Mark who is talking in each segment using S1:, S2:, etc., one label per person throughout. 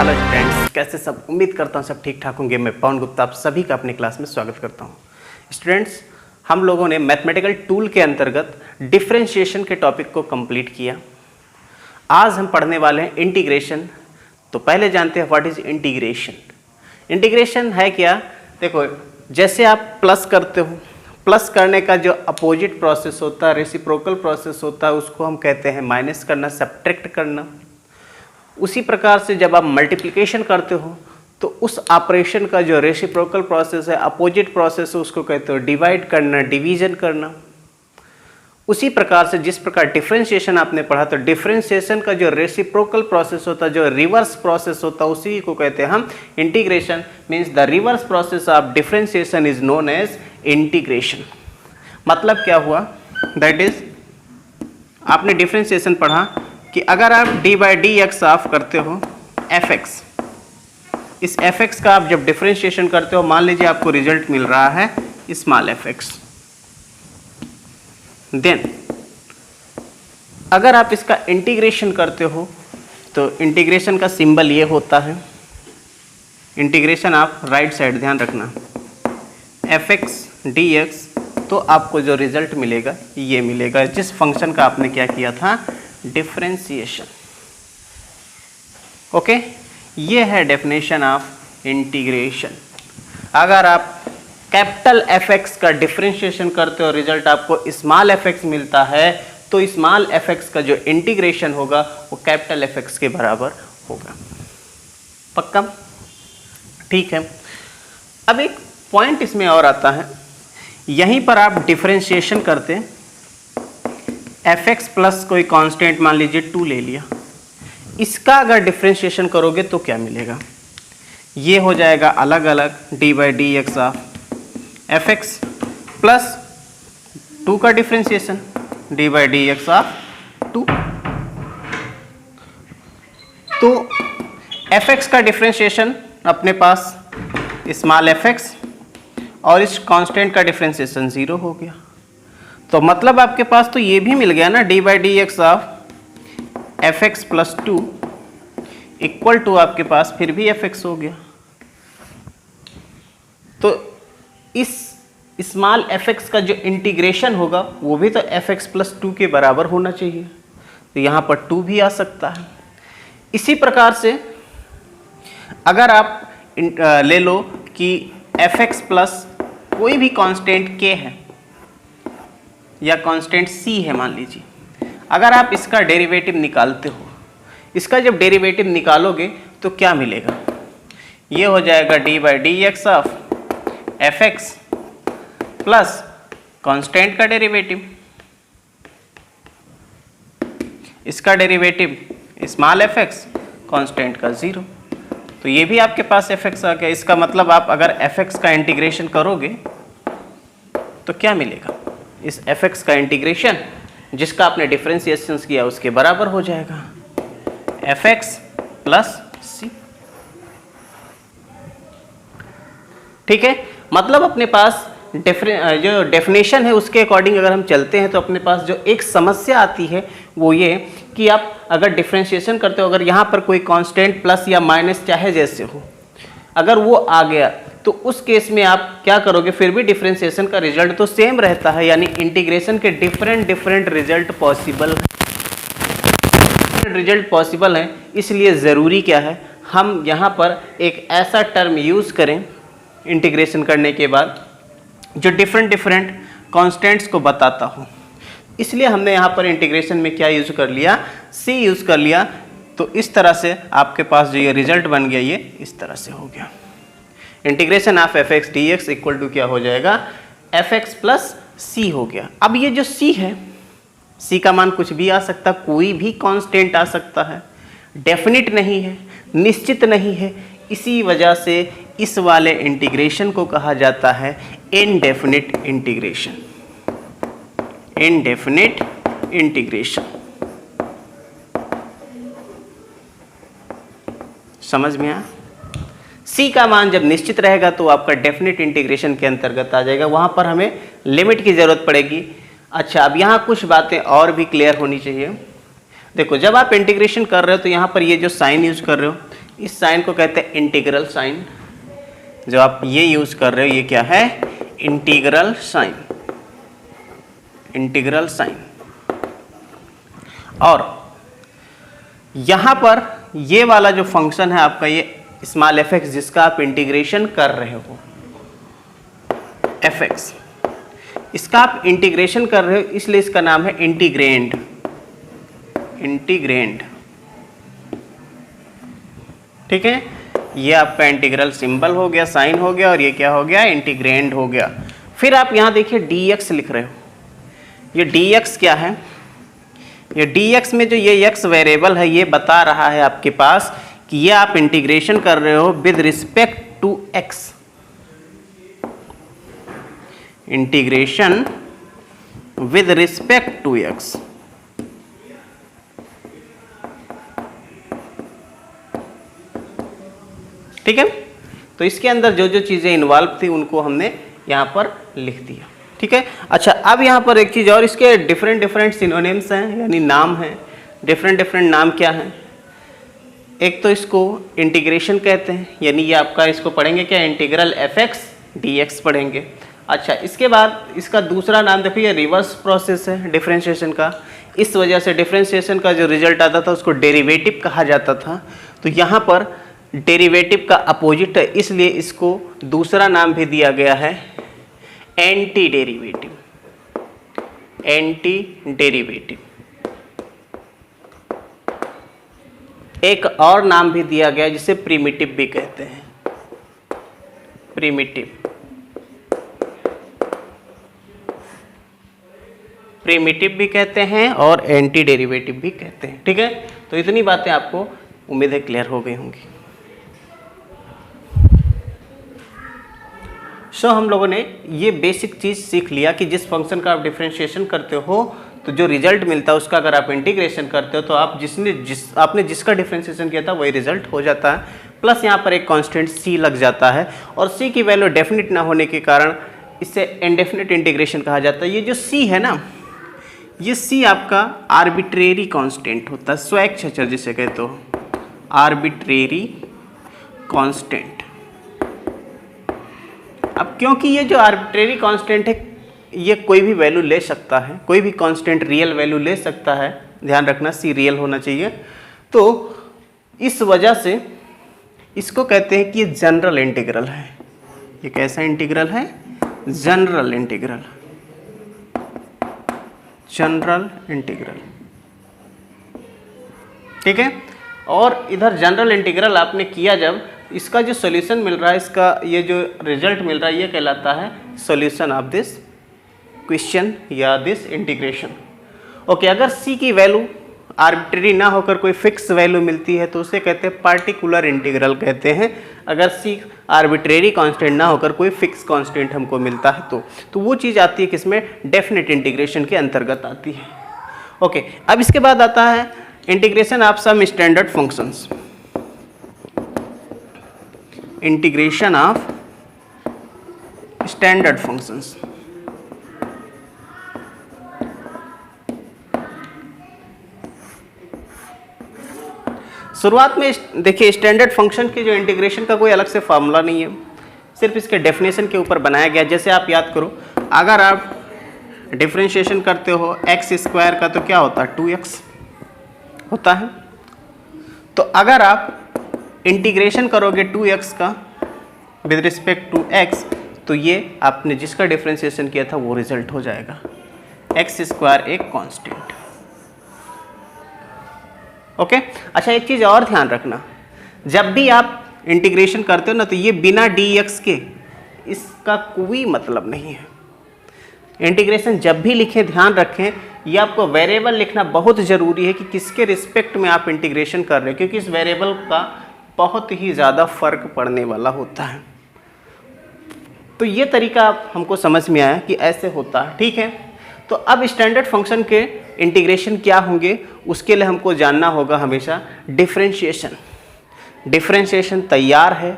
S1: Hello students, कैसे सब। उम्मीद करता हूँ सब ठीक ठाक होंगे। मैं पवन गुप्ता आप सभी का अपनी क्लास में स्वागत करता हूँ। स्टूडेंट्स, हम लोगों ने मैथमेटिकल टूल के अंतर्गत डिफरेंशिएशन के टॉपिक को कंप्लीट किया। आज हम पढ़ने वाले हैं इंटीग्रेशन। तो पहले जानते हैं व्हाट इज इंटीग्रेशन। इंटीग्रेशन है क्या? देखो, जैसे आप प्लस करते हो, प्लस करने का जो अपोजिट प्रोसेस होता है, रेसिप्रोकल प्रोसेस होता है, उसको हम कहते हैं माइनस करना, सब्ट्रैक्ट करना। उसी प्रकार से जब आप मल्टीप्लिकेशन करते हो तो उस ऑपरेशन का जो रेसिप्रोकल प्रोसेस है, अपोजिट प्रोसेस है, उसको कहते हो डिवाइड करना, डिवीजन करना। उसी प्रकार से जिस प्रकार डिफरेंशिएशन आपने पढ़ा, तो डिफरेंशिएशन का जो रेसिप्रोकल प्रोसेस होता है, जो रिवर्स प्रोसेस होता है, उसी को कहते हैं हम integration. Means the reverse process of differentiation is known as integration. मतलब क्या हुआ? दैट इज, आपने डिफरेंशिएशन पढ़ा कि अगर आप D by D X of करते हो एफ एक्स, इस एफ एक्स का आप जब डिफरेंशिएशन करते हो, मान लीजिए आपको रिजल्ट मिल रहा है स्मॉल एफ एक्स। देन अगर आप इसका इंटीग्रेशन करते हो तो इंटीग्रेशन का सिंबल ये होता है, इंटीग्रेशन आप राइट साइड ध्यान रखना, एफ एक्स डी एक्स, तो आपको जो रिजल्ट मिलेगा ये मिलेगा, जिस फंक्शन का आपने क्या किया था, डिफरेंशिएशन। ओके, ये है डेफिनेशन ऑफ इंटीग्रेशन। अगर आप कैपिटल एफ एक्स का डिफरेंशिएशन करते हो, रिजल्ट आपको स्मॉल एफ एक्स मिलता है, तो स्मॉल एफ एक्स का जो इंटीग्रेशन होगा वो कैपिटल एफ एक्स के बराबर होगा। पक्का? ठीक है। अब एक पॉइंट इसमें और आता है, यहीं पर आप डिफरेंशिएशन करते हैं, एफ एक्स प्लस कोई कांस्टेंट मान लीजिए 2 ले लिया, इसका अगर डिफरेंशिएशन करोगे तो क्या मिलेगा? ये हो जाएगा अलग अलग D by D X of F X plus 2 का differentiation D by D X of 2। तो एफ एक्स का डिफरेंशिएशन अपने पास स्मॉल एफ एक्स और इस कांस्टेंट का डिफरेंशिएशन 0 हो गया। तो मतलब आपके पास तो ये भी मिल गया ना, D by D X of F X plus 2 equal to आपके पास फिर भी एफ एक्स हो गया। तो इस स्मॉल एफ एक्स का जो इंटीग्रेशन होगा वो भी तो एफ एक्स प्लस 2 के बराबर होना चाहिए, तो यहाँ पर 2 भी आ सकता है। इसी प्रकार से अगर आप ले लो कि एफ एक्स प्लस कोई भी कांस्टेंट k है या कांस्टेंट c है मान लीजिए, अगर आप इसका डेरिवेटिव निकालते हो, इसका जब डेरिवेटिव निकालोगे तो क्या मिलेगा? ये हो जाएगा D by D X of F X plus constant का डेरिवेटिव, इसका derivative small F x, constant का 0, तो ये भी आपके पास एफ एक्स आ गया। इसका मतलब आप अगर एफ एक्स का इंटीग्रेशन करोगे तो क्या मिलेगा? इस एफ एक्स का इंटीग्रेशन जिसका आपने डिफरेंशिएशन किया उसके बराबर हो जाएगा एफ एक्स प्लस सी। ठीक है, मतलब अपने पास जो डेफिनेशन है उसके अकॉर्डिंग अगर हम चलते हैं तो अपने पास जो एक समस्या आती है वो ये कि आप अगर डिफरेंशिएशन करते हो, अगर यहाँ पर कोई कांस्टेंट प्लस या माइनस चाहे जैसे हो, अगर वो आ गया तो उस केस में आप क्या करोगे? फिर भी डिफरेंशिएशन का रिजल्ट तो सेम रहता है, यानी इंटीग्रेशन के डिफरेंट रिजल्ट पॉसिबल हैं। इसलिए ज़रूरी क्या है, हम यहाँ पर एक ऐसा टर्म यूज़ करें इंटीग्रेशन करने के बाद जो डिफरेंट कॉन्स्टेंट्स को बताता हो। इसलिए हमने यहाँ पर इंटीग्रेशन में क्या यूज़ कर लिया? c यूज़ कर लिया। तो इस तरह से आपके पास जो ये रिजल्ट बन गया, ये इस तरह से हो गया। Integration of F X D X equal to क्या हो जाएगा? एफ एक्स प्लस सी हो गया। अब ये जो c है, c का मान कुछ भी आ सकता, कोई भी कांस्टेंट आ सकता है, डेफिनिट नहीं है, निश्चित नहीं है। इसी वजह से इस वाले इंटीग्रेशन को कहा जाता है इनडेफिनिट इंटीग्रेशन। इनडेफिनिट इंटीग्रेशन समझ में आया? c का मान जब निश्चित रहेगा तो आपका डेफिनेट इंटीग्रेशन के अंतर्गत आ जाएगा, वहाँ पर हमें लिमिट की ज़रूरत पड़ेगी। अच्छा, अब यहाँ कुछ बातें और भी क्लियर होनी चाहिए। देखो, जब आप इंटीग्रेशन कर रहे हो तो यहाँ पर ये जो साइन यूज कर रहे हो, इस साइन को कहते हैं इंटीग्रल साइन। जो आप ये यूज कर रहे हो ये क्या है? Integral sign, integral sign. और यहां पर ये वाला जो फंक्शन है आपका ये स्मॉल एफ एक्स जिसका आप इंटीग्रेशन कर रहे हो, एफ एक्स, इसका आप इंटीग्रेशन कर रहे हो इसलिए इसका नाम है इंटीग्रेंड, इंटीग्रेंड। ठीक है, ये आपका इंटीग्रल सिंबल हो गया, साइन हो गया, और ये क्या हो गया? इंटीग्रेंड हो गया। फिर आप यहां देखिए dx लिख रहे हो। ये dx क्या है? ये dx में जो ये x वेरिएबल है ये बता रहा है आपके पास कि ये आप इंटीग्रेशन कर रहे हो with respect to x, integration with respect to x। ठीक है, तो इसके अंदर जो जो चीजें इन्वॉल्व थी उनको हमने यहां पर लिख दिया। ठीक है, अच्छा अब यहां पर एक चीज और, इसके डिफरेंट डिफरेंट सिनोनिम्स हैं, यानी नाम हैं। डिफरेंट डिफरेंट नाम क्या हैं? एक तो इसको इंटीग्रेशन कहते हैं, यानी ये आपका इसको पढ़ेंगे क्या? Integral F X D x पढ़ेंगे। अच्छा, इसके बाद इसका दूसरा नाम देखो, ये रिवर्स प्रोसेस है डिफरेंशिएशन का। इस वजह से डिफरेंशिएशन का जो रिजल्ट आता था उसको डेरिवेटिव कहा जाता था। तो यहाँ पर डेरिवेटिव का अपोजिट है, इसलिए इसको दूसरा नाम भी दिया गया है एंटी डेरिवेटिव, एंटी डेरिवेटिव। एक और नाम भी दिया गया जिसे प्रिमिटिव भी कहते हैं, प्रिमिटिव, प्रिमिटिव भी कहते हैं और एंटी डेरिवेटिव भी कहते हैं। ठीक है, तो इतनी बातें आपको उम्मीद है क्लियर हो गई होंगी। हम लोगों ने ये बेसिक चीज़ सीख लिया कि जिस फंक्शन का आप डिफरेंशिएशन करते हो तो जो रिजल्ट मिलता है उसका अगर आप इंटीग्रेशन करते हो तो आप आपने जिसका डिफरेंशिएशन किया था वही रिजल्ट हो जाता है। प्लस यहाँ पर एक कांस्टेंट c लग जाता है, और c की वैल्यू डेफिनिट ना होने के कारण इसे इनडेफिनिट इंटीग्रेशन कहा जाता है। ये जो c है ना, ये c आपका आर्बिट्रेरी कांस्टेंट होता है, स्वैच्छचर जिसे कहते हो, आर्बिट्रेरी कांस्टेंट। अब क्योंकि ये जो आर्बिट्रेरी कांस्टेंट है ये कोई भी वैल्यू ले सकता है, कोई भी कांस्टेंट रियल वैल्यू ले सकता है, ध्यान रखना c रियल होना चाहिए। तो इस वजह से इसको कहते हैं कि ये जनरल इंटीग्रल है। ये कैसा इंटीग्रल है? General integral, general integral. ठीक है, और इधर जनरल इंटीग्रल आपने किया जब, इसका जो सॉल्यूशन मिल रहा है, इसका ये जो रिजल्ट मिल रहा है ये कहलाता है सॉल्यूशन ऑफ दिस क्वेश्चन या दिस इंटीग्रेशन। ओके, अगर c की वैल्यू आर्बिट्रेरी ना होकर कोई फिक्स वैल्यू मिलती है तो उसे कहते हैं पार्टिकुलर इंटीग्रल कहते हैं। अगर c आर्बिट्रेरी कांस्टेंट ना होकर कोई फिक्स कांस्टेंट हमको मिलता है तो वो चीज़ आती है किसमें? डेफिनेट इंटीग्रेशन के अंतर्गत आती है। ओके, अब इसके बाद आता है integration of some standard functions, integration of standard functions. शुरुआत में देखिए स्टैंडर्ड फंक्शन के जो इंटीग्रेशन का कोई अलग से फार्मूला नहीं है, सिर्फ इसके डेफिनेशन के ऊपर बनाया गया। जैसे आप याद करो, अगर आप डिफरेंशिएशन करते हो एक्स स्क्वायर का तो क्या होता है? 2x होता है। तो अगर आप इंटीग्रेशन करोगे 2x का विद रिस्पेक्ट टू x तो ये आपने जिसका डिफरेंशिएशन किया था वो रिजल्ट हो जाएगा। एक्स स्क्वायर एक कांस्टेंट। ओके, अच्छा एक चीज़ और ध्यान रखना, जब भी आप इंटीग्रेशन करते हो ना तो ये बिना dx के इसका कोई मतलब नहीं है। इंटीग्रेशन जब भी लिखें ध्यान रखें ये आपको वेरिएबल लिखना बहुत ज़रूरी है कि किसके रिस्पेक्ट में आप इंटीग्रेशन कर रहे हैं, क्योंकि इस वेरिएबल का बहुत ही ज़्यादा फर्क पड़ने वाला होता है। तो ये तरीका हमको समझ में आया कि ऐसे होता है। ठीक है, तो अब स्टैंडर्ड फंक्शन के इंटीग्रेशन क्या होंगे उसके लिए हमको जानना होगा हमेशा डिफरेंशिएशन। डिफरेंशिएशन तैयार है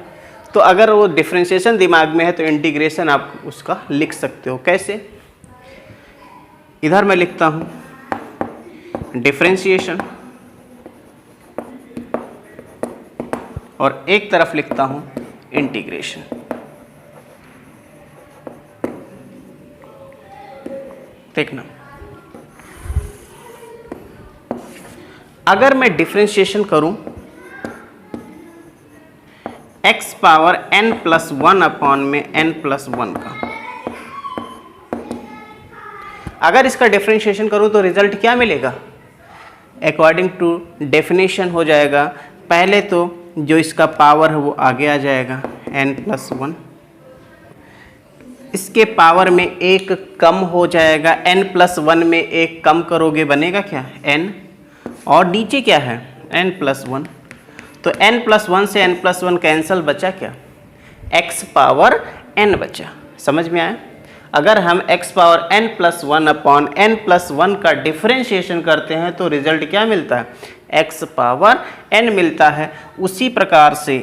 S1: तो अगर वो डिफरेंशिएशन दिमाग में है तो इंटीग्रेशन आप उसका लिख सकते हो। कैसे? इधर मैं लिखता हूँ डिफरेंशिएशन और एक तरफ लिखता हूं इंटीग्रेशन। देखना, अगर मैं डिफरेंशिएशन करूं x power n plus 1 upon में n प्लस 1 का, अगर इसका डिफरेंशिएशन करूं तो रिजल्ट क्या मिलेगा? अकॉर्डिंग टू डेफिनेशन हो जाएगा, पहले तो जो इसका पावर है वो आगे आ जाएगा n प्लस 1, इसके पावर में एक कम हो जाएगा, n प्लस 1 में एक कम करोगे बनेगा क्या? n, और नीचे क्या है? n plus 1। तो n प्लस 1 से n प्लस 1 कैंसल, बचा क्या? x पावर n बचा। समझ में आया? अगर हम x power n plus 1 upon n plus 1 का डिफरेंशिएशन करते हैं तो रिजल्ट क्या मिलता है? x पावर n मिलता है। उसी प्रकार से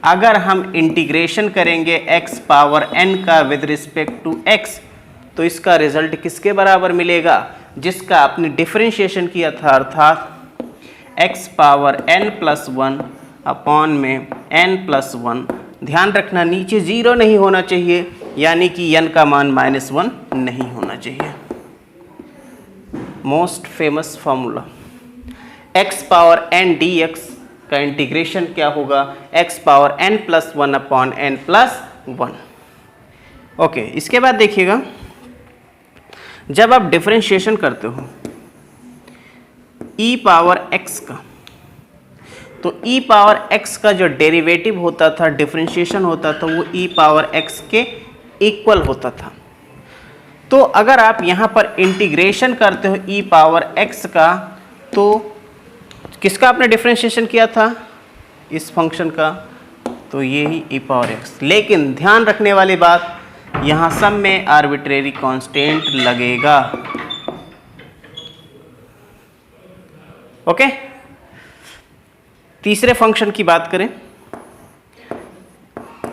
S1: अगर हम इंटीग्रेशन करेंगे x पावर n का विद रिस्पेक्ट टू x, तो इसका रिजल्ट किसके बराबर मिलेगा? जिसका आपने डिफरेंशिएशन किया था, अर्थात x power n plus 1 upon में n प्लस 1। ध्यान रखना नीचे जीरो नहीं होना चाहिए, यानी कि n का मान -1 नहीं होना चाहिए। Most famous formula, x power n dx का इंटीग्रेशन क्या होगा? x power n plus 1 upon n plus 1। Okay, इसके बाद देखिएगा, जब आप डिफरेंशिएशन करते हो e पावर x का, तो e पावर x का जो डेरिवेटिव होता था, डिफरेंशिएशन होता था, वो e पावर x के इक्वल होता था। तो अगर आप यहाँ पर इंटीग्रेशन करते हो e पावर x का, तो किसका आपने डिफरेंशिएशन किया था? इस फंक्शन का, तो ये ही e पावर x। लेकिन ध्यान रखने वाली बात, यहाँ सब में आर्बिट्रेरी कांस्टेंट लगेगा। ओके, तीसरे फंक्शन की बात करें,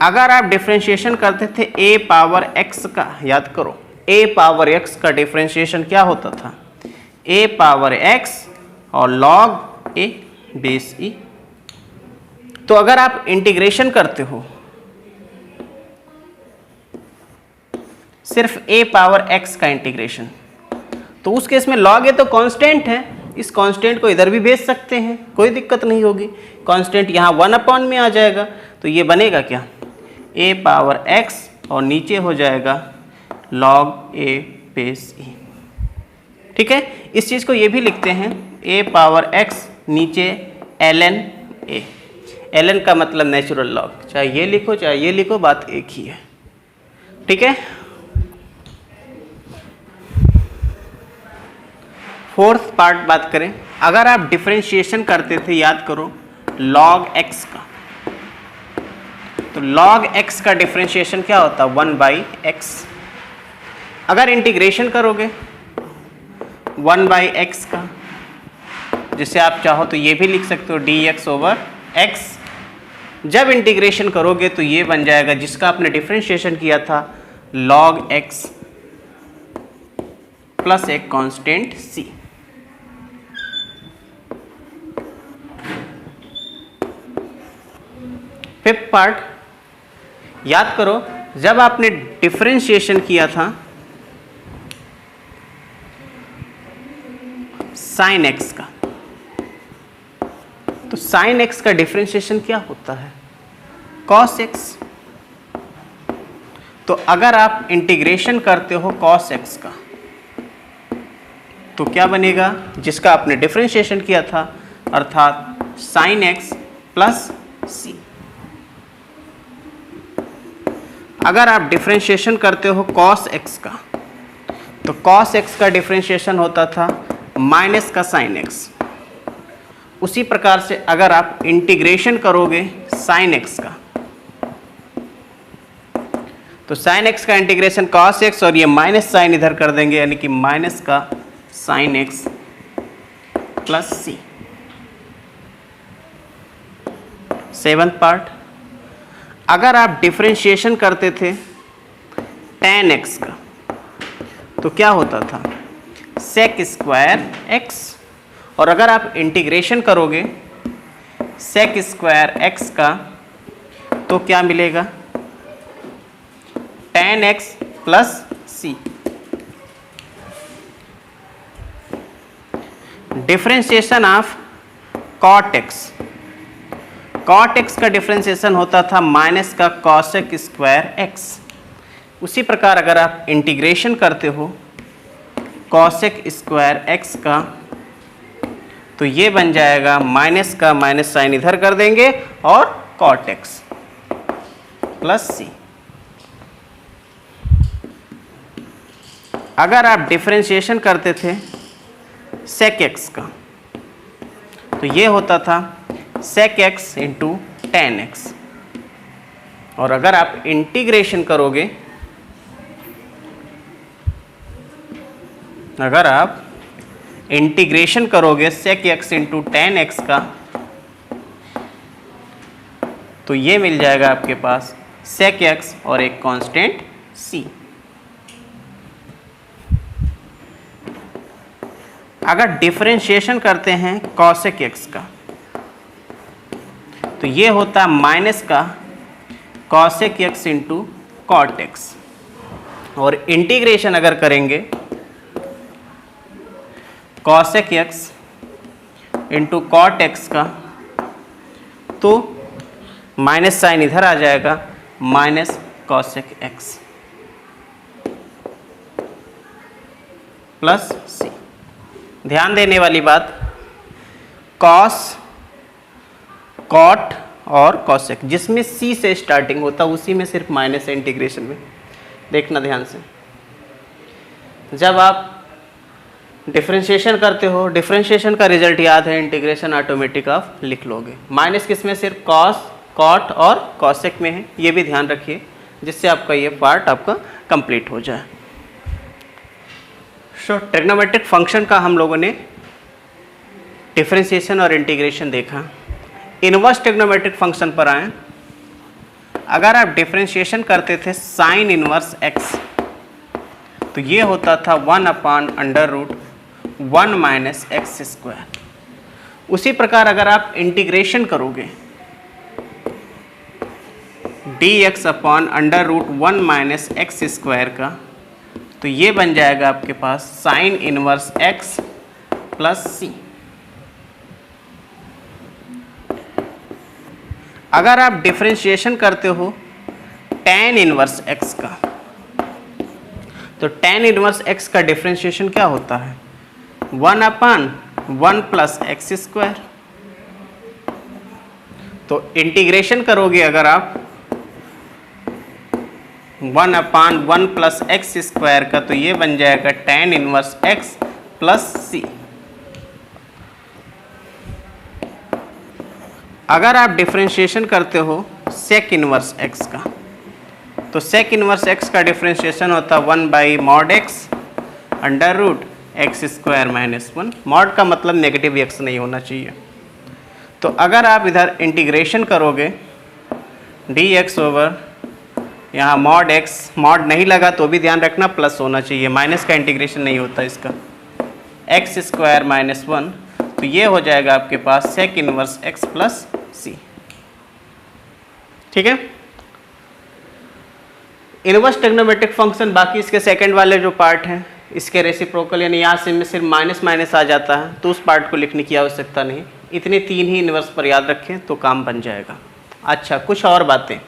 S1: अगर आप डिफरेंशिएशन करते थे a पावर x का, याद करो a पावर x का डिफरेंशिएशन क्या होता था? a पावर x और log a बेस e। तो अगर आप इंटीग्रेशन करते हो सिर्फ a पावर x का इंटीग्रेशन, तो उस केस में log a तो कांस्टेंट है, इस कांस्टेंट को इधर भी भेज सकते हैं, कोई दिक्कत नहीं होगी। कांस्टेंट यहाँ 1 अपॉन में आ जाएगा, तो ये बनेगा क्या? a पावर x और नीचे हो जाएगा log a बेस e। ठीक है, इस चीज़ को ये भी लिखते हैं a पावर x नीचे ln a। ln का मतलब नेचुरल लॉग, चाहे ये लिखो चाहे ये लिखो, बात एक ही है। ठीक है, फोर्थ पार्ट बात करें, अगर आप डिफरेंशिएशन करते थे, याद करो log x का, तो log x का डिफरेंशिएशन क्या होता? 1/x। अगर इंटीग्रेशन करोगे 1/x का, जिसे आप चाहो तो ये भी लिख सकते हो dx ओवर x। जब इंटीग्रेशन करोगे तो ये बन जाएगा, जिसका आपने डिफरेंशिएशन किया था, log x प्लस एक कांस्टेंट c। फिफ्थ पार्ट, याद करो जब आपने डिफरेंशिएशन किया था साइन x का, तो साइन x का डिफरेंशिएशन क्या होता है? cos x। तो अगर आप इंटीग्रेशन करते हो cos x का, तो क्या बनेगा? जिसका आपने डिफरेंशिएशन किया था, अर्थात साइन x प्लस c। अगर आप डिफरेंशिएशन करते हो cos x का, तो cos x का डिफरेंशिएशन होता था माइनस का साइन x। उसी प्रकार से अगर आप इंटीग्रेशन करोगे साइन x का, तो साइन x का इंटीग्रेशन cos x और ये माइनस साइन इधर कर देंगे, यानी कि माइनस का sine x plus c। Seventh part, अगर आप डिफरेंशिएशन करते थे tan x का, तो क्या होता था? sec square x। और अगर आप इंटीग्रेशन करोगे सेक स्क्वायर एक्स का, तो क्या मिलेगा, tan x plus c. Differentiation of cot x, cot x का डिफरेंशिएशन होता था माइनस का cosec स्क्वायर x। उसी प्रकार अगर आप इंटीग्रेशन करते हो cosec स्क्वायर x का, तो ये बन जाएगा माइनस का माइनस साइन इधर कर देंगे और cot x प्लस सी। अगर आप डिफरेंशिएशन करते थे sec x का, तो ये होता था sec x into tan x। और अगर आप इंटीग्रेशन करोगे, अगर आप इंटीग्रेशन करोगे sec x into tan x का, तो ये मिल जाएगा आपके पास sec x और एक कांस्टेंट c। अगर डिफरेंशिएशन करते हैं cosec x का, तो ये होता माइनस का cosec x into cot x। और इंटीग्रेशन अगर करेंगे cosec x into cot x का, तो माइनस साइन इधर आ जाएगा, minus cosec x plus c। ध्यान देने वाली बात, cos, cot और cosec जिसमें c से स्टार्टिंग होता है उसी में सिर्फ माइनस है इंटीग्रेशन में। देखना ध्यान से, जब आप डिफरेंशिएशन करते हो, डिफरेंशिएशन का रिजल्ट याद है, इंटीग्रेशन ऑटोमेटिक आप लिख लोगे। माइनस किसमें, सिर्फ cos, cot और cosec में है, ये भी ध्यान रखिए, जिससे आपका ये पार्ट आपका कंप्लीट हो जाए। सो ट्रिग्नोमेट्रिक फंक्शन का हम लोगों ने डिफरेंशिएशन और इंटीग्रेशन देखा। इनवर्स ट्रिग्नोमेट्रिक फंक्शन पर आए। अगर आप डिफरेंशिएशन करते थे साइन इनवर्स x, तो ये होता था 1/√1 माइनस एक्स स्क्वायर। उसी प्रकार अगर आप इंटीग्रेशन करोगे dx/√1 माइनस एक्स स्क्वायर का, तो ये बन जाएगा आपके पास साइन इनवर्स x प्लस सी। अगर आप डिफरेंशिएशन करते हो tan इनवर्स x का, तो tan इनवर्स x का डिफरेंशिएशन क्या होता है, 1/1 प्लस एक्स स्क्वायर। तो इंटीग्रेशन करोगे अगर आप 1/1 प्लस एक्स स्क्वायर का, तो ये बन जाएगा tan इनवर्स x प्लस सी। अगर आप डिफरेंशिएशन करते हो सेक इनवर्स x का, तो सेक इनवर्स x का डिफरेंशिएशन होता है 1/mod(x²-1). मॉड का मतलब नेगेटिव x नहीं होना चाहिए। तो अगर आप इधर इंटीग्रेशन करोगे dx ओवर, यहाँ mod x, मॉड नहीं लगा तो भी ध्यान रखना प्लस होना चाहिए, माइनस का इंटीग्रेशन नहीं होता इसका, x²-1, तो ये हो जाएगा आपके पास sec inverse x plus c. ठीक है, इनवर्स ट्रिग्नोमेट्रिक फंक्शन। बाकी इसके सेकंड वाले जो पार्ट हैं, इसके रेसिप्रोकल, यानी यहाँ से में सिर्फ माइनस माइनस आ जाता है, तो उस पार्ट को लिखने की आवश्यकता नहीं। इतने तीन ही इनवर्स पर याद रखें तो काम बन जाएगा। अच्छा, कुछ और बातें।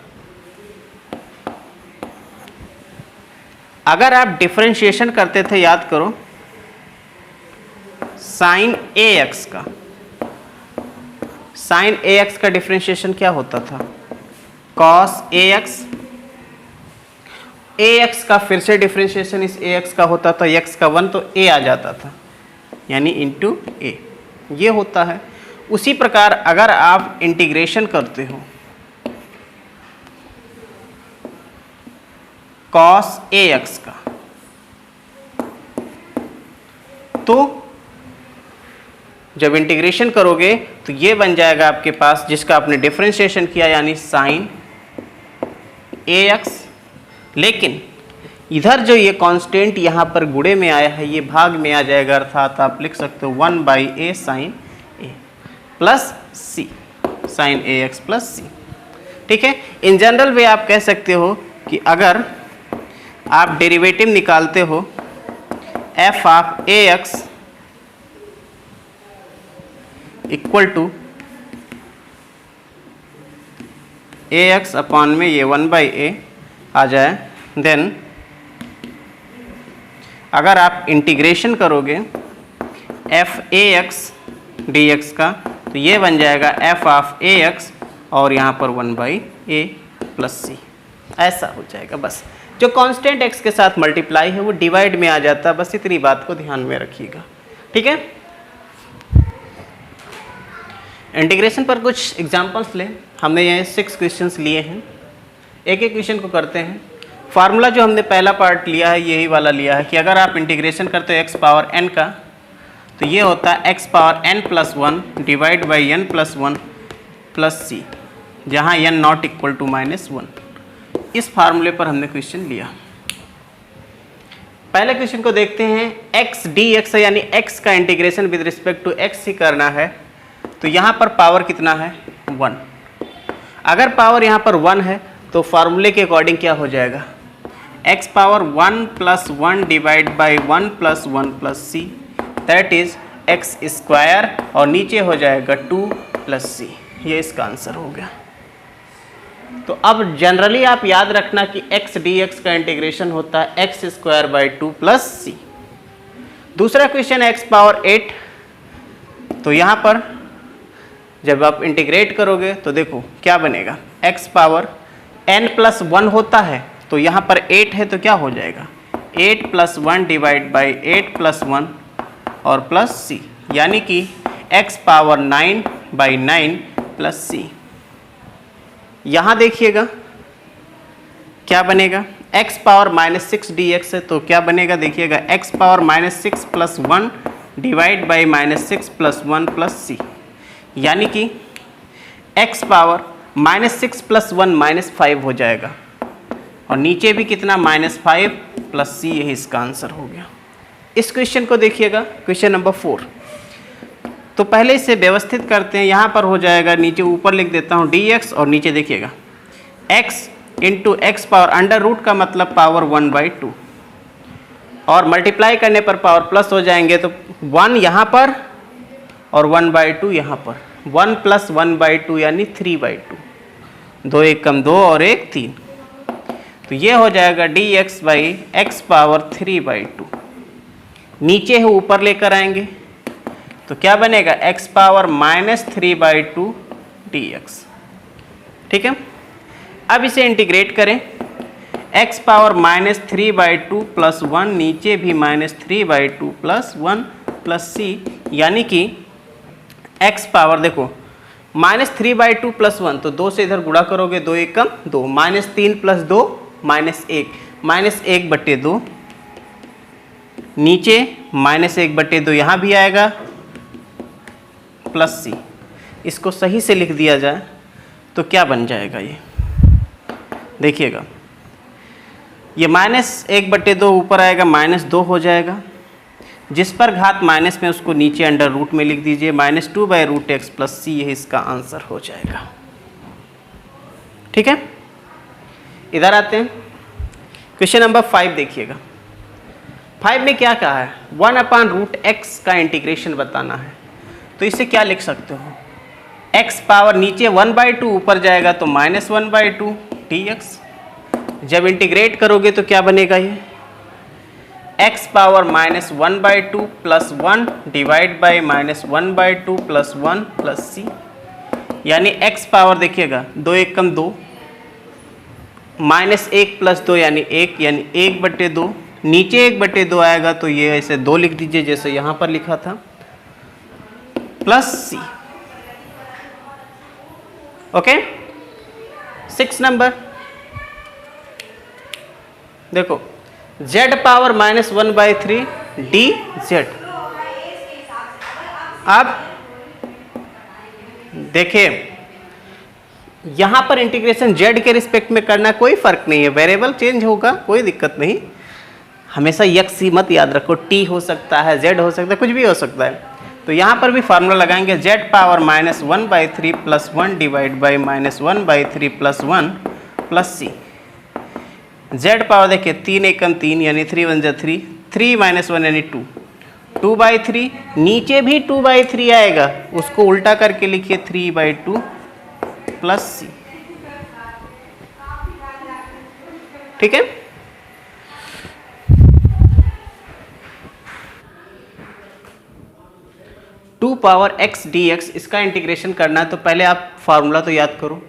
S1: अगर आप डिफरेंशिएशन करते थे, याद करो, साइन ax का, साइन ax का डिफरेंशिएशन क्या होता था, cos ax। ax का फिर से डिफरेंशिएशन इस ax का होता था x का 1, तो a आ जाता था, यानी इंटू a, ये होता है। उसी प्रकार अगर आप इंटीग्रेशन करते हो cos ax का, तो जब इंटीग्रेशन करोगे तो ये बन जाएगा आपके पास, जिसका आपने डिफरेंशिएशन किया, यानी साइन ax। लेकिन इधर जो ये कांस्टेंट यहाँ पर गुणे में आया है, ये भाग में आ जाएगा, अर्थात आप लिख सकते हो 1/a sine a plus c। Sine a x plus c. ठीक है, इन जनरल वे आप कह सकते हो कि अगर आप डेरिवेटिव निकालते हो f of a x equal to a x upon में ये 1/a आ जाए, देन अगर आप इंटीग्रेशन करोगे F A x D x का तो ये बन जाएगा एफ ऑफ ए एक्स और यहाँ पर 1/a प्लस सी, ऐसा हो जाएगा। बस जो कांस्टेंट x के साथ मल्टीप्लाई है वो डिवाइड में आ जाता है, बस इतनी बात को ध्यान में रखिएगा। ठीक है, इंटीग्रेशन पर कुछ एग्जांपल्स लें। हमने ये 6 क्वेश्चंस लिए हैं, एक एक क्वेश्चन को करते हैं। फार्मूला जो हमने पहला पार्ट लिया है यही वाला लिया है कि अगर आप इंटीग्रेशन करते हो x पावर n का तो ये होता है x power n plus 1 divide by n plus 1 plus c, जहाँ n नॉट इक्वल टू -1। इस फार्मूले पर हमने क्वेश्चन लिया। पहले क्वेश्चन को देखते हैं। x dx है, यानी x का integration with respect to x ही करना है, तो यहाँ पर पावर कितना है 1। अगर पावर यहाँ पर 1 है तो फार्मूले के अकॉर्डिंग क्या हो जाएगा, x power 1 plus 1 divide by 1 plus 1 plus c, that is x square, और नीचे हो जाएगा 2 प्लस सी। ये इसका आंसर हो गया। तो अब जनरली आप याद रखना कि x dx का इंटीग्रेशन होता है x स्क्वायर बाई 2 प्लस सी। दूसरा क्वेश्चन है x पावर 8, तो यहाँ पर जब आप इंटीग्रेट करोगे तो देखो क्या बनेगा, x पावर n प्लस 1 होता है तो यहाँ पर 8 है तो क्या हो जाएगा 8 प्लस 1 डिवाइड बाई 8 प्लस 1 और प्लस सी, यानी कि x पावर 9 बाई 9 प्लस सी। यहाँ देखिएगा क्या बनेगा, x पावर -6 dx है तो क्या बनेगा, देखिएगा x power -6 plus 1 divide by -6 plus 1 plus c, यानी कि x पावर -6 प्लस 1 -5 हो जाएगा, और नीचे भी कितना -5 प्लस सी, यही इसका आंसर हो गया। इस क्वेश्चन को देखिएगा, क्वेश्चन नंबर 4। तो पहले इसे व्यवस्थित करते हैं। यहाँ पर हो जाएगा, नीचे ऊपर लिख देता हूँ dx, और नीचे देखिएगा x into x power under root का मतलब पावर 1/2, और मल्टीप्लाई करने पर पावर प्लस हो जाएंगे, तो 1 यहाँ पर और 1/2 यहाँ पर, 1 प्लस 1/2 यानी 3/2, 2 1 कम 2 और 1 3, तो ये हो जाएगा dx बाई एक्स पावर 3/2। नीचे है ऊपर लेकर आएंगे तो क्या बनेगा x पावर -3/2 dx। ठीक है, अब इसे इंटीग्रेट करें, x पावर -3/2 प्लस 1, नीचे भी -3/2 प्लस 1 प्लस सी, यानी कि x पावर देखो -3/2 प्लस 1, तो 2 से इधर गुणा करोगे, 2 1 कम 2, -3 प्लस 2 -1, -1/2, नीचे -1/2 यहाँ भी आएगा प्लस सी। इसको सही से लिख दिया जाए तो क्या बन जाएगा, ये देखिएगा, ये -1/2 ऊपर आएगा -2 हो जाएगा, जिस पर घात माइनस में उसको नीचे अंडर रूट में लिख दीजिए, -2/√x प्लस सी, यही इसका आंसर हो जाएगा। ठीक है, इधर आते हैं, क्वेश्चन नंबर 5 देखिएगा। 5 में क्या कहा है, 1/√x का इंटीग्रेशन बताना है, तो इसे क्या लिख सकते हो, x पावर नीचे 1/2 ऊपर जाएगा तो -1/2 dx। जब इंटीग्रेट करोगे तो क्या बनेगा, ये x power -1/2 plus 1 divide by -1/2 plus 1 plus c, यानी x पावर देखिएगा 2 1 कम 2, -1 प्लस 2 यानी 1, यानी 1/2, नीचे 1/2 आएगा तो ये ऐसे 2 लिख दीजिए जैसे यहाँ पर लिखा था, प्लस सी। ओके, 6 नंबर देखो, z पावर -1/3 dz। अब देखिए यहां पर इंटीग्रेशन z के रिस्पेक्ट में करना, कोई फर्क नहीं है, वेरिएबल चेंज होगा कोई दिक्कत नहीं, हमेशा x ही मत याद रखो, t हो सकता है, z हो सकता है, कुछ भी हो सकता है। तो यहाँ पर भी फार्मूला लगाएंगे z power -1/3 plus 1 divide by -1/3 plus 1 plus c. z power देखिए 3 एकम 3 यानी 3 1 3, 3 - 1 यानी 2, 2/3, नीचे भी 2/3 आएगा, उसको उल्टा करके लिखिए 3/2 प्लस सी। ठीक है, टू पावर x dx, इसका इंटीग्रेशन करना है तो पहले आप फार्मूला तो याद करो।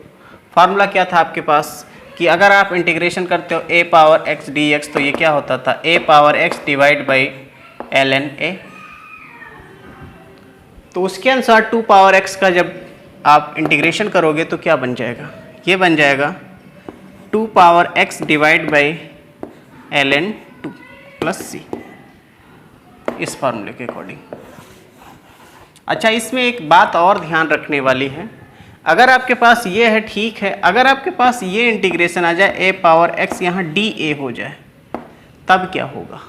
S1: फार्मूला क्या था आपके पास कि अगर आप इंटीग्रेशन करते हो a पावर x dx तो ये क्या होता था, a power x divide by ln a। तो उसके अनुसार 2 पावर x का जब आप इंटीग्रेशन करोगे तो क्या बन जाएगा, ये बन जाएगा 2 power x divide by ln 2 plus c, इस फार्मूले के अकॉर्डिंग। अच्छा, इसमें एक बात और ध्यान रखने वाली है, अगर आपके पास ये है ठीक है, अगर आपके पास ये इंटीग्रेशन आ जाए a पावर x यहाँ dA हो जाए तब क्या होगा।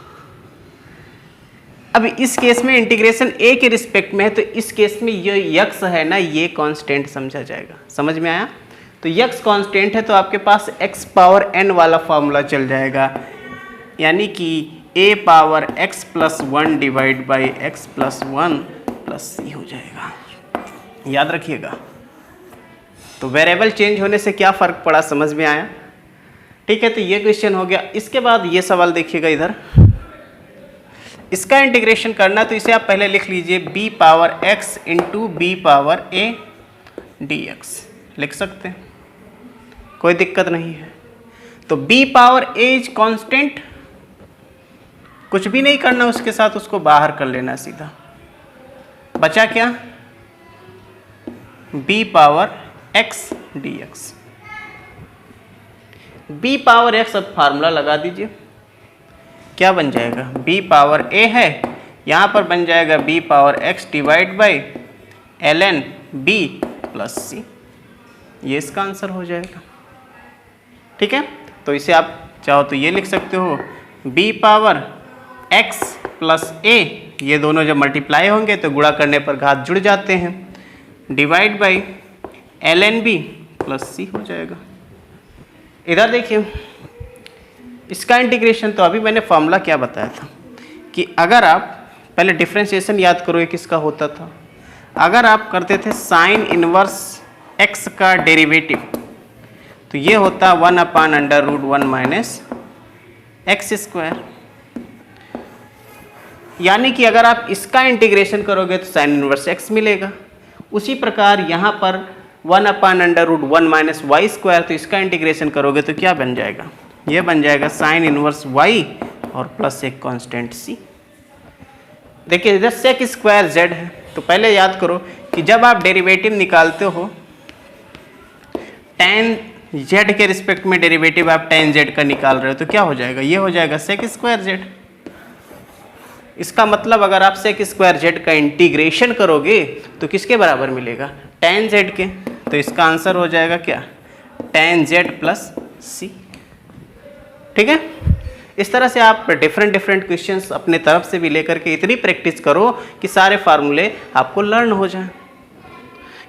S1: अब इस केस में इंटीग्रेशन a के रिस्पेक्ट में है तो इस केस में ये यक्स है ना, ये कांस्टेंट समझा जाएगा। समझ में आया, तो यक्स कांस्टेंट है तो आपके पास x पावर n वाला फार्मूला चल जाएगा, यानी कि a power x plus 1 divide by x plus 1 plus c हो जाएगा, याद रखिएगा। तो वेरिएबल चेंज होने से क्या फ़र्क पड़ा, समझ में आया। ठीक है, तो ये क्वेश्चन हो गया। इसके बाद ये सवाल देखिएगा इधर, इसका इंटीग्रेशन करना तो इसे आप पहले लिख लीजिए b power x into b power a dx, लिख सकते हैं, कोई दिक्कत नहीं है। तो b power a is constant, कुछ भी नहीं करना उसके साथ, उसको बाहर कर लेना सीधा। बचा क्या, b power x dx। b power x, अब फार्मूला लगा दीजिए, क्या बन जाएगा, b पावर a है, यहाँ पर बन जाएगा b power x divide by ln b plus c, ये इसका आंसर हो जाएगा। ठीक है, तो इसे आप चाहो तो ये लिख सकते हो b power x plus a, ये दोनों जब मल्टीप्लाई होंगे तो गुणा करने पर घात जुड़ जाते हैं, divide by ln b plus c हो जाएगा। इधर देखिए, इसका इंटीग्रेशन तो अभी मैंने फॉर्मूला क्या बताया था कि अगर आप पहले डिफ्रेंशिएशन याद करो, ये किसका होता था, अगर आप करते थे साइन इनवर्स x का डेरिवेटिव तो ये होता 1/√1 माइनस एक्स स्क्वायर, यानी कि अगर आप इसका इंटीग्रेशन करोगे तो साइन इनवर्स x मिलेगा। उसी प्रकार यहाँ पर 1/√1 माइनस वाई स्क्वायर, तो इसका इंटीग्रेशन करोगे तो क्या बन जाएगा, ये बन जाएगा साइन इनवर्स y और प्लस एक कांस्टेंट c। देखिए इधर सेक स्क्वायर z है, तो पहले याद करो कि जब आप डेरिवेटिव निकालते हो tan z के रिस्पेक्ट में डेरिवेटिव आप tan z का निकाल रहे हो तो क्या हो जाएगा, ये हो जाएगा सेक स्क्वायर z। इसका मतलब अगर आप सेक स्क्वायर z का इंटीग्रेशन करोगे तो किसके बराबर मिलेगा, tan z के, तो इसका आंसर हो जाएगा क्या, tan z प्लस c। ठीक है, इस तरह से आप डिफरेंट क्वेश्चंस अपने तरफ से भी लेकर के इतनी प्रैक्टिस करो कि सारे फार्मूले आपको लर्न हो जाएं,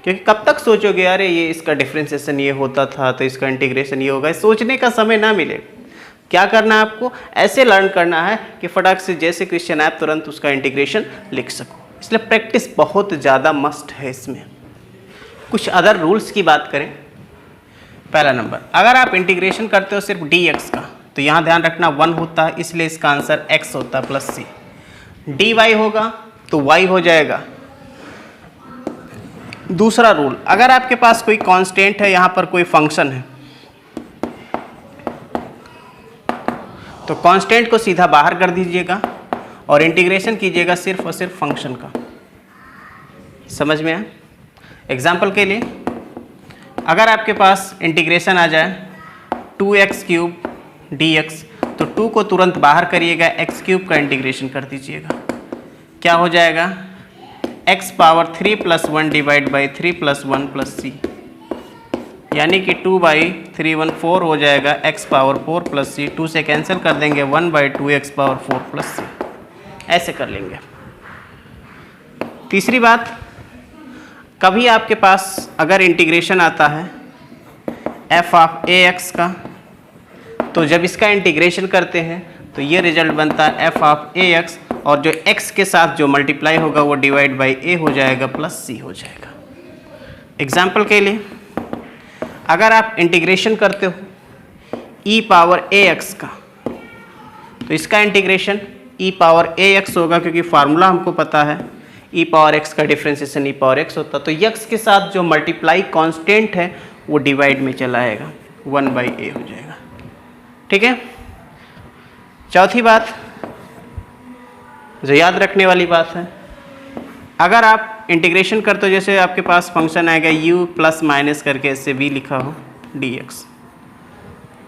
S1: क्योंकि कब तक सोचोगे अरे ये इसका डिफरेंशिएशन ये होता था तो इसका इंटीग्रेशन ये होगा, सोचने का समय ना मिले। क्या करना है आपको, ऐसे लर्न करना है कि फटाक से जैसे क्वेश्चन आए तुरंत उसका इंटीग्रेशन लिख सको, इसलिए प्रैक्टिस बहुत ज़्यादा मस्ट है इसमें। कुछ अदर रूल्स की बात करें, पहला नंबर, अगर आप इंटीग्रेशन करते हो सिर्फ dx का तो यहाँ ध्यान रखना 1 होता है, इसलिए इसका आंसर x होता है प्लस c। dy होगा तो y हो जाएगा। दूसरा रूल, अगर आपके पास कोई कांस्टेंट है, यहाँ पर कोई फंक्शन है, तो कांस्टेंट को सीधा बाहर कर दीजिएगा और इंटीग्रेशन कीजिएगा सिर्फ और सिर्फ फंक्शन का। समझ में आया। एग्जाम्पल के लिए अगर आपके पास इंटीग्रेशन आ जाए 2x³ dx, तो 2 को तुरंत बाहर करिएगा, x³ का इंटीग्रेशन कर दीजिएगा, क्या हो जाएगा, x power 3 plus 1 divide by 3 plus 1 plus c, यानी कि 2/3 4 हो जाएगा, x पावर 4 प्लस c, 2 से कैंसिल कर देंगे, 1/2 x पावर 4 प्लस c, ऐसे कर लेंगे। तीसरी बात, कभी आपके पास अगर इंटीग्रेशन आता है f ऑफ ax का, तो जब इसका इंटीग्रेशन करते हैं तो ये रिजल्ट बनता है f ऑफ ax, और जो x के साथ जो मल्टीप्लाई होगा वो डिवाइड बाई a हो जाएगा प्लस c हो जाएगा। एग्जाम्पल के लिए, अगर आप इंटीग्रेशन करते हो e पावर ax का, तो इसका इंटीग्रेशन e पावर ax होगा, क्योंकि फार्मूला हमको पता है e पावर x का डिफ्रेंसिएशन e पावर x होता, तो x के साथ जो मल्टीप्लाई कांस्टेंट है वो डिवाइड में चला आएगा, 1/a हो जाएगा। ठीक है। चौथी बात जो याद रखने वाली बात है, अगर आप इंटीग्रेशन करते हो, जैसे आपके पास फंक्शन आएगा u प्लस माइनस करके ऐसे v लिखा हो dx,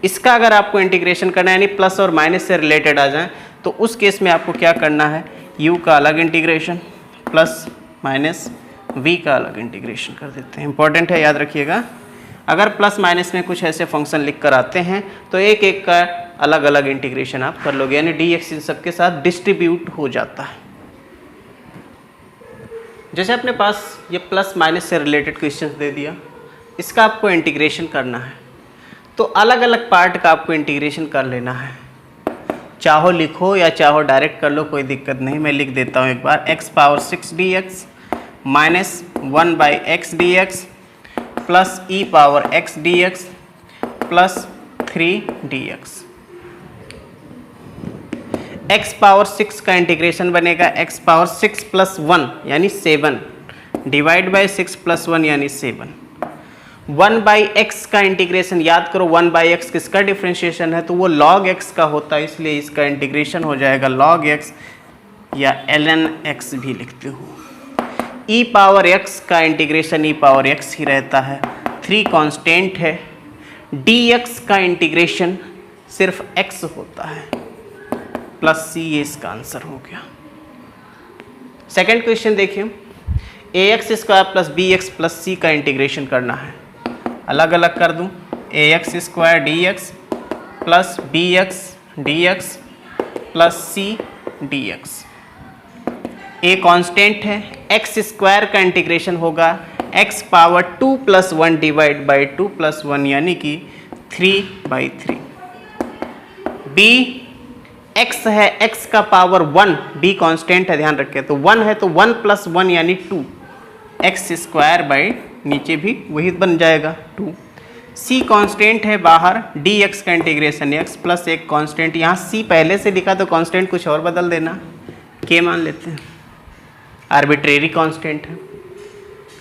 S1: इसका अगर आपको इंटीग्रेशन करना है, यानी प्लस और माइनस से रिलेटेड आ जाए, तो उस केस में आपको क्या करना है, u का अलग इंटीग्रेशन प्लस माइनस v का अलग इंटीग्रेशन कर देते हैं। इंपॉर्टेंट है, याद रखिएगा। अगर प्लस माइनस में कुछ ऐसे फंक्शन लिख कर आते हैं तो एक एक का अलग अलग इंटीग्रेशन आप कर लोगे, यानी dx इन सबके साथ डिस्ट्रीब्यूट हो जाता है। जैसे अपने पास ये प्लस माइनस से रिलेटेड क्वेश्चन दे दिया, इसका आपको इंटीग्रेशन करना है, तो अलग अलग पार्ट का आपको इंटीग्रेशन कर लेना है। चाहो लिखो या चाहो डायरेक्ट कर लो, कोई दिक्कत नहीं। मैं लिख देता हूँ एक बार, x power 6 dx minus 1/x dx plus e power x dx plus 3 dx। x power 6 का इंटीग्रेशन बनेगा x पावर 6 प्लस 1 यानी 7 डिवाइड बाई 6 प्लस 1 यानी 7। 1/x का इंटीग्रेशन याद करो, 1/x किसका डिफ्रेंशिएशन है, तो वो log x का होता है, इसलिए इसका इंटीग्रेशन हो जाएगा log x या ln x भी लिखते हो। e पावर x का इंटीग्रेशन e पावर x ही रहता है, 3 कांस्टेंट है। dx का इंटीग्रेशन सिर्फ x होता है, प्लस c, ये इसका आंसर हो गया। सेकंड क्वेश्चन देखिए, ax square plus bx plus c का इंटीग्रेशन करना है। अलग अलग कर दूं, ax square dx plus bx dx plus c dx। a constant है, x स्क्वायर का इंटीग्रेशन होगा x power 2 plus 1 divide by 2 plus 1 यानी कि 3/3। b x है, x का पावर 1, b कांस्टेंट है, ध्यान रखें, तो 1 है तो 1 प्लस 1 यानी 2, x स्क्वायर बाई नीचे भी वही बन जाएगा 2। c कांस्टेंट है बाहर, dx का इंटीग्रेशन x प्लस एक कांस्टेंट, यहाँ c पहले से लिखा तो कांस्टेंट कुछ और बदल देना, k मान लेते हैं, आर्बिट्रेरी कांस्टेंट है।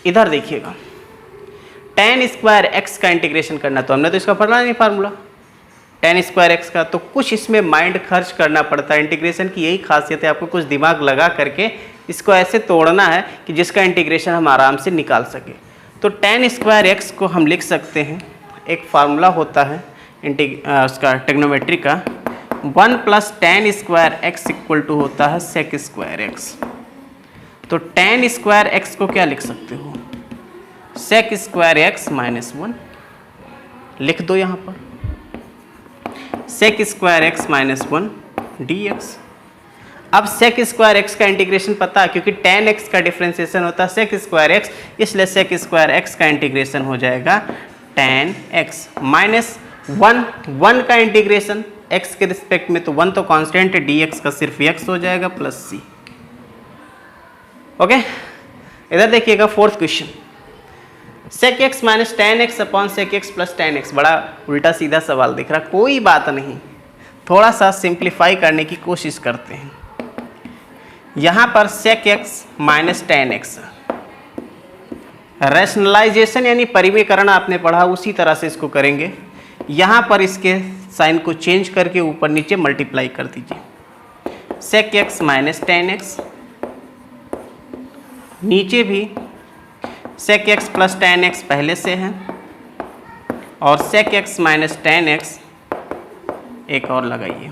S1: इधर देखिएगा, tan स्क्वायर x का इंटीग्रेशन करना, तो हमने तो इसका पढ़ना नहीं फार्मूला tan स्क्वायर x का, तो कुछ इसमें माइंड खर्च करना पड़ता है। इंटीग्रेशन की यही खासियत है, आपको कुछ दिमाग लगा करके इसको ऐसे तोड़ना है कि जिसका इंटीग्रेशन हम आराम से निकाल सके। तो tan स्क्वायर x को हम लिख सकते हैं, एक फार्मूला होता है उसका ट्रिग्नोमेट्री का, 1 plus tan square x equal to होता है sec स्क्वायर x। तो tan स्क्वायर x को क्या लिख सकते हो, sec स्क्वायर x माइनस 1 लिख दो यहाँ पर, sec square x minus 1 dx। अब sec स्क्वायर x का इंटीग्रेशन पता है, क्योंकि tan x का डिफ्रेंसिएशन होता है sec स्क्वायर x, इसलिए sec स्क्वायर x का इंटीग्रेशन हो जाएगा tan x माइनस 1 का इंटीग्रेशन x के रिस्पेक्ट में, तो 1 तो कांस्टेंट है, dx का सिर्फ x हो जाएगा प्लस c। ओके, इधर देखिएगा fourth question, sec x minus tan x upon sec x plus tan x। बड़ा उल्टा सीधा सवाल दिख रहा, कोई बात नहीं, थोड़ा सा सिंप्लीफाई करने की कोशिश करते हैं। यहाँ पर sec x minus tan x, rationalisation यानी परिमेयकरण आपने पढ़ा, उसी तरह से इसको करेंगे। यहाँ पर इसके साइन को चेंज करके ऊपर नीचे मल्टीप्लाई कर दीजिए, sec x minus tan x, नीचे भी sec x plus tan x पहले से है, और sec x minus tan x एक और लगाइए,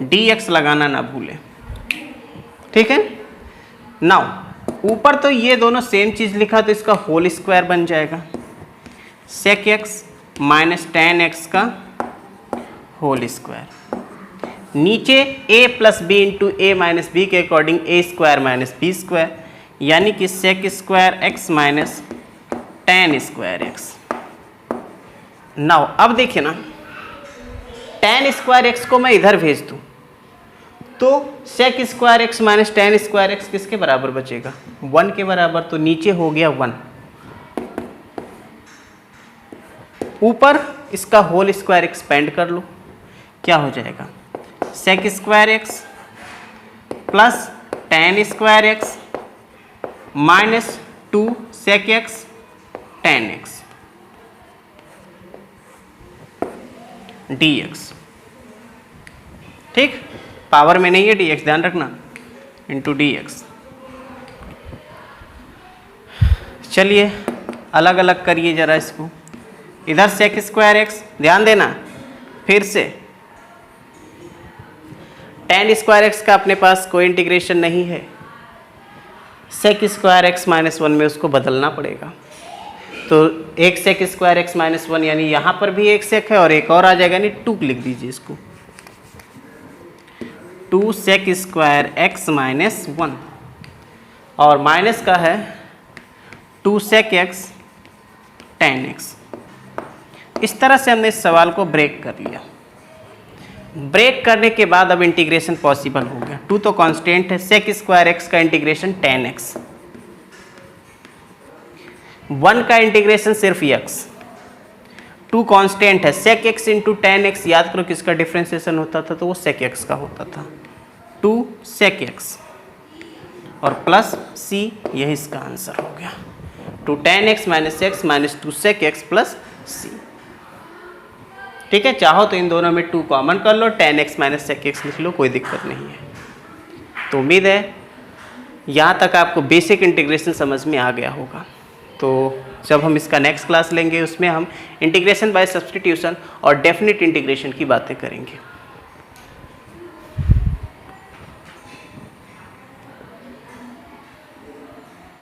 S1: dx लगाना ना भूलें, ठीक है। नाउ ऊपर तो ये दोनों सेम चीज़ लिखा, तो इसका होल स्क्वायर बन जाएगा, sec x minus tan x का होल स्क्वायर। नीचे a plus b into a minus b के according a square minus b square, यानी कि sec square x minus tan square x. Now अब देखिए ना, टेन स्क्वायर एक्स को मैं इधर भेज दूँ तो sec square x minus tan square x किसके बराबर बचेगा? 1 के बराबर। तो नीचे हो गया 1, ऊपर इसका होल स्क्वायर एक्सपेंड कर लो, क्या हो जाएगा? Sec square x plus tan square x minus 2 sec x tan x dx। ठीक, पावर में नहीं है dx, ध्यान रखना, इंटू dx। चलिए अलग अलग करिए जरा इसको। इधर सेक स्क्वायर एक्स, ध्यान देना, फिर से टेन स्क्वायर एक्स का अपने पास कोई इंटीग्रेशन नहीं है, सेक स्क्वायर एक्स माइनस 1 में उसको बदलना पड़ेगा। तो एक सेक स्क्वायर एक्स माइनस 1 यानी यहाँ पर भी एक सेक है और एक और आ जाएगा, यानी 2 लिख दीजिए इसको, 2 सेक स्क्वायर एक्स माइनस 1 और माइनस का है 2 सेक एक्स टेन एक्स। इस तरह से हमने इस सवाल को ब्रेक कर लिया। ब्रेक करने के बाद अब इंटीग्रेशन पॉसिबल हो गया। 2 तो कांस्टेंट है, सेक स्क्वायर एक्स का इंटीग्रेशन टेन एक्स, 1 का इंटीग्रेशन सिर्फ x, 2 कांस्टेंट है, sec x into tan x. याद करो किसका डिफ्रेंसिएशन होता था? तो वो सेक एक्स का होता था, 2 सेक एक्स और प्लस c, यही इसका आंसर हो गया, 2 tan x minus x minus 2 sec x plus c। ठीक है, चाहो तो इन दोनों में 2 कॉमन कर लो, tan x minus sec x लिख लो, कोई दिक्कत नहीं है। तो उम्मीद है यहाँ तक आपको बेसिक इंटीग्रेशन समझ में आ गया होगा। तो जब हम इसका नेक्स्ट क्लास लेंगे उसमें हम इंटीग्रेशन बाय सब्स्टिट्यूशन और डेफिनेट इंटीग्रेशन की बातें करेंगे।